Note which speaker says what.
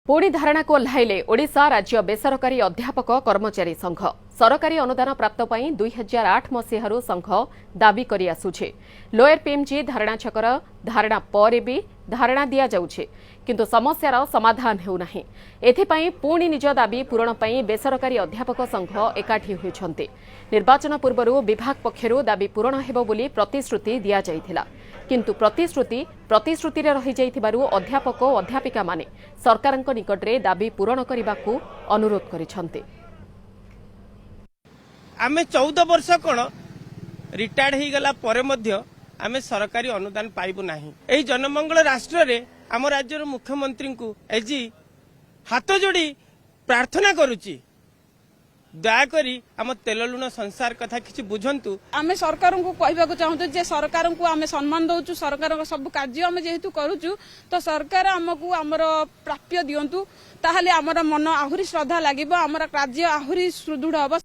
Speaker 1: पुणी धारणा को ओह्लाइले ओडिशा राज्य बेसरकारी अध्यापक कर्मचारी संघ सरकारी अनुदान प्राप्त पई 2008 मसीहारू संघ दाबी करि आसुछे। लोयर पीएमजी धारणा छकर धारणा पर भी धारणा दिया जाउछे किंतु समस्यार समाधान हेउ नाही। एथिपई पुणी निज दाबी पूरण पई बेसरकारी अध्यापक संघ एकाठी होइछन्ते। निर्वाचन पूर्वरु विभाग पक्षरु दाबी पूरण हेबो बोली प्रतिश्रुति दिया जाइथिला किंतु प्रतिश्रुति रही जाइथिबारु अध्यापक और अध्यापिका माने सरकारक निकटरे दाबी पूरण करबाकू अनुरोध करिसन्ते।
Speaker 2: आमे 14 वर्ष कोन रिटायर्ड हो गला परे मध्य आमे सरकारी अनुदान पाइबु नाही। एही जनमंगल राष्ट्र रे आम राज्यर मुख्यमंत्री को एजी हाथ जोड़ी प्रार्थना करूची दयाकोरी आम तेल लुण संसार कथा किछि बुझंतु।
Speaker 3: आमे सरकार को कहबा चाहूँ जे सरकार को आमे सम्मान दउचु। सरकार सब कार्य आमे जेहेतु करूचु तो सरकार आमको आमर प्राप्य दियंतु ताहले आमर मन आहुरी श्रद्धा लागिबो, आमर कार्य आहुरी सुदृढ़ हबो।